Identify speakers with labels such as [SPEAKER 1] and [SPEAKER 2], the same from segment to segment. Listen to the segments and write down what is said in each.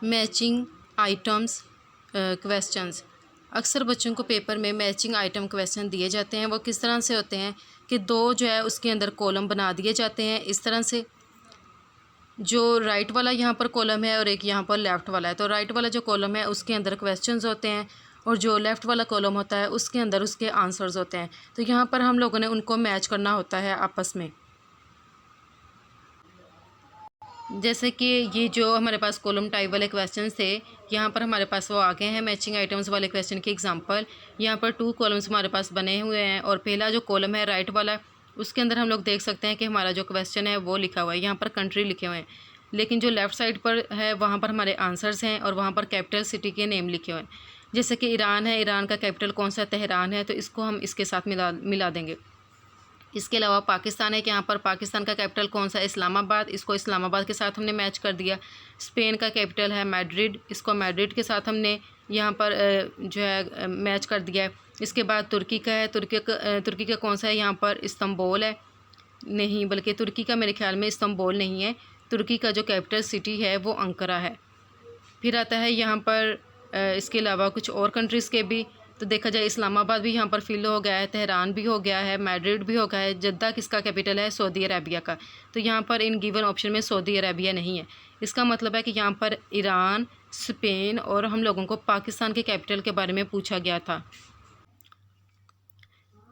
[SPEAKER 1] Matching items questions. अक्सर बच्चों को पेपर में मैचिंग आइटम क्वेश्चन दिए जाते हैं। वो किस तरह से होते हैं कि दो जो है उसके अंदर कॉलम बना दिए जाते हैं इस तरह से, जो राइट वाला यहाँ पर कॉलम है और एक यहाँ पर लेफ़्ट वाला है। तो राइट वाला जो कॉलम है उसके अंदर क्वेश्चंस होते हैं और जो लेफ़्ट वाला कॉलम होता है उसके अंदर उसके आंसर्स होते हैं। तो यहाँ पर हम लोगों ने उनको मैच करना होता है आपस में। जैसे कि ये जो हमारे पास कॉलम टाइप वाले क्वेश्चन थे, यहाँ पर हमारे पास वो आ गए हैं मैचिंग आइटम्स वाले क्वेश्चन के एग्जांपल। यहाँ पर 2 कॉलम्स हमारे पास बने हुए हैं और पहला जो कॉलम है राइट वाला, उसके अंदर हम लोग देख सकते हैं कि हमारा जो क्वेश्चन है वो लिखा हुआ है। यहाँ पर कंट्री लिखे हुए हैं, लेकिन जो लेफ़्ट साइड पर है वहाँ पर हमारे आंसर्स हैं और वहाँ पर कैपिटल सिटी के नेम लिखे हुए हैं। जैसे कि ईरान है, ईरान का कैपिटल कौन सा, तेहरान है, तो इसको हम इसके साथ मिला देंगे। इसके अलावा पाकिस्तान है कि यहाँ पर पाकिस्तान का कैपिटल कौन सा है, इस्लामाबाद, इसको इस्लामाबाद के साथ हमने मैच कर दिया। स्पेन का कैपिटल है मैड्रिड, इसको मैड्रिड के साथ हमने यहाँ पर जो है मैच कर दिया है। इसके बाद तुर्की का है, तुर्की का कौन सा है, यहाँ पर इस्तंबुल है, नहीं बल्कि तुर्की का मेरे ख्याल में इस्तंबुल नहीं है, तुर्की का जो कैपिटल सिटी है वो अंकारा है। फिर आता है यहाँ पर इसके अलावा कुछ और कंट्रीज़ के भी, तो देखा जाए इस्लामाबाद भी यहाँ पर फिल हो गया है, तेहरान भी हो गया है, मैड्रिड भी हो गया है। जद्दा किसका कैपिटल है, सऊदी अरेबिया का। तो यहाँ पर इन गिवन ऑप्शन में सऊदी अरेबिया नहीं है। इसका मतलब है कि यहाँ पर ईरान, स्पेन और हम लोगों को पाकिस्तान के कैपिटल के बारे में पूछा गया था।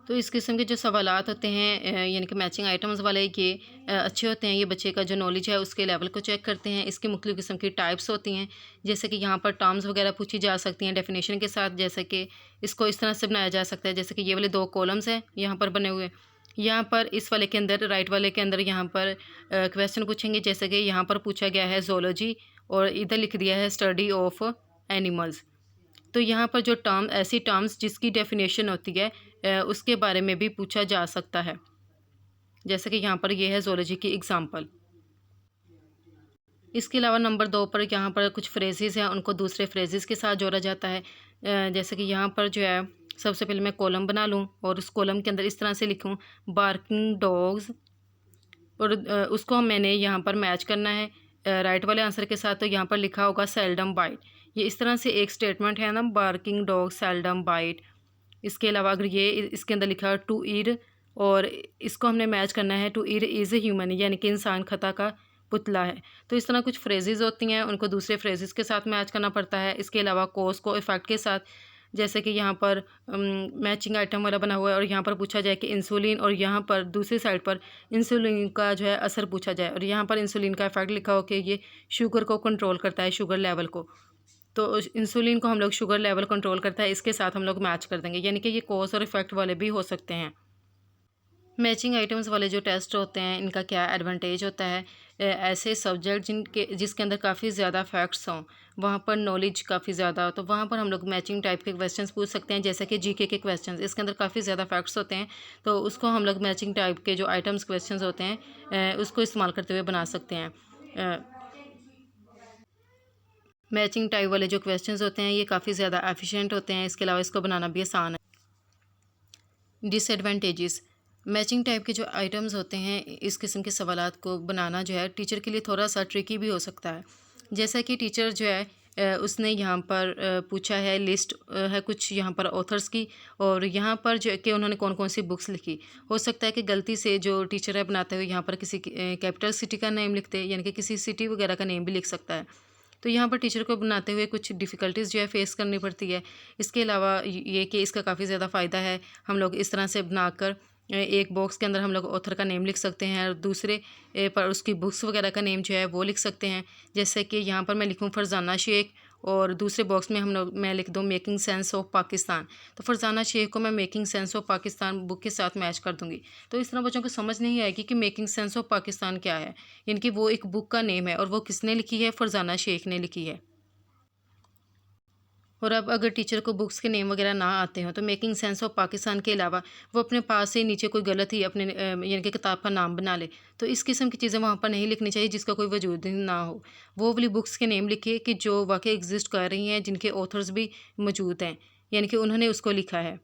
[SPEAKER 1] तो इस किस्म के जो सवालात होते हैं यानी कि मैचिंग आइटम्स वाले, ये अच्छे होते हैं। ये बच्चे का जो नॉलेज है उसके लेवल को चेक करते हैं। इसकी मुख्तलिफ़ किस्म की टाइप्स होती हैं, जैसे कि यहाँ पर टर्म्स वगैरह पूछी जा सकती हैं डेफिनेशन के साथ। जैसे कि इसको इस तरह से बनाया जा सकता है, जैसे कि ये वाले 2 कॉलम्स हैं यहाँ पर बने हुए। यहाँ पर इस वाले के अंदर, राइट वाले के अंदर यहाँ पर क्वेश्चन पूछेंगे, जैसे कि यहाँ पर पूछा गया है जोलॉजी और इधर लिख दिया है स्टडी ऑफ एनिमल्स। तो यहाँ पर जो टर्म, ऐसी टर्म्स जिसकी डेफिनेशन होती है उसके बारे में भी पूछा जा सकता है। जैसे कि यहाँ पर ये है जोलॉजी की एग्जांपल। इसके अलावा नंबर 2 पर यहाँ पर कुछ फ्रेजेस हैं, उनको दूसरे फ्रेजेस के साथ जोड़ा जाता है। जैसे कि यहाँ पर जो है सबसे पहले मैं कॉलम बना लूँ और उस कॉलम के अंदर इस तरह से लिखूँ बार्किंग डॉग्स, और उसको मैंने यहाँ पर मैच करना है राइट वाले आंसर के साथ। तो यहाँ पर लिखा होगा सेल्डम बाइट। ये इस तरह से एक स्टेटमेंट है ना, बार्किंग डॉग सेल्डम बाइट। इसके अलावा अगर ये इसके अंदर लिखा है टू ईर, और इसको हमने मैच करना है टू ईर इज़ ए ह्यूमन, यानी कि इंसान खता का पुतला है। तो इस तरह कुछ फ्रेजेस होती हैं, उनको दूसरे फ्रेजेस के साथ मैच करना पड़ता है। इसके अलावा कोस को इफ़ेक्ट के साथ, जैसे कि यहाँ पर मैचिंग आइटम वाला बना हुआ है और यहाँ पर पूछा जाए कि इंसुलिन, और यहाँ पर दूसरी साइड पर इंसुलिन का जो है असर पूछा जाए, और यहाँ पर इंसुलिन का इफेक्ट लिखा हो कि ये शुगर को कंट्रोल करता है, शुगर लेवल को। तो इंसुलिन को हम लोग शुगर लेवल कंट्रोल करता है, इसके साथ हम लोग मैच कर देंगे, यानी कि ये कॉज और इफेक्ट वाले भी हो सकते हैं। मैचिंग आइटम्स वाले जो टेस्ट होते हैं इनका क्या एडवांटेज होता है, ऐसे सब्जेक्ट जिसके अंदर काफ़ी ज़्यादा फैक्ट्स हों, वहाँ पर नॉलेज काफ़ी ज़्यादा हो, तो वहाँ पर हम लोग मैचिंग टाइप के क्वेश्चंस पूछ सकते हैं। जैसे कि जीके के क्वेश्चंस, इसके अंदर काफ़ी ज़्यादा फैक्ट्स होते हैं, तो उसको हम लोग मैचिंग टाइप के जो आइटम्स क्वेश्चंस होते हैं उसको इस्तेमाल करते हुए बना सकते हैं। मैचिंग टाइप वाले जो क्वेश्चंस होते हैं ये काफ़ी ज़्यादा एफिशिएंट होते हैं। इसके अलावा इसको बनाना भी आसान है। डिसएडवांटेजेस, मैचिंग टाइप के जो आइटम्स होते हैं इस किस्म के सवालात को बनाना जो है टीचर के लिए थोड़ा सा ट्रिकी भी हो सकता है। जैसा कि टीचर जो है उसने यहाँ पर पूछा है, लिस्ट है कुछ यहाँ पर ऑथर्स की, और यहाँ पर जो कि उन्होंने कौन कौन सी बुक्स लिखी। हो सकता है कि गलती से जो टीचर है बनाते हुए यहाँ पर किसी कैपिटल सिटी का नेम लिखते, यानी कि किसी सिटी वगैरह का नेम भी लिख सकता है। तो यहाँ पर टीचर को बनाते हुए कुछ डिफ़िकल्टीज़ जो है फेस करनी पड़ती है। इसके अलावा ये कि इसका काफ़ी ज़्यादा फ़ायदा है, हम लोग इस तरह से बनाकर एक बॉक्स के अंदर हम लोग ऑथर का नेम लिख सकते हैं और दूसरे पर उसकी बुक्स वगैरह का नेम जो है वो लिख सकते हैं। जैसे कि यहाँ पर मैं लिखूँ फरजाना शेख, और दूसरे बॉक्स में मैं लिख दूँ मेकिंग सेंस ऑफ पाकिस्तान। तो फरजाना शेख को मैं making sense of Pakistan book के साथ मैच कर दूँगी। तो इस तरह बच्चों को समझ नहीं आएगी कि मेकिंग सेंस ऑफ पाकिस्तान क्या है, यानी कि वो एक बुक का नेम है और वो किसने लिखी है, फरजाना शेख ने लिखी है। और अब अगर टीचर को बुक्स के नेम वगैरह ना आते हों तो मेकिंग सेंस ऑफ पाकिस्तान के अलावा वो अपने पास से नीचे कोई गलत ही अपने यानी कि किताब का नाम बना ले। तो इस किस्म की चीज़ें वहाँ पर नहीं लिखनी चाहिए जिसका कोई वजूद ही ना हो। वो वाली बुक्स के नेम लिखे कि जो वाकई एग्जिस्ट कर रही हैं, जिनके ऑथर्स भी मौजूद हैं, यानी कि उन्होंने उसको लिखा है।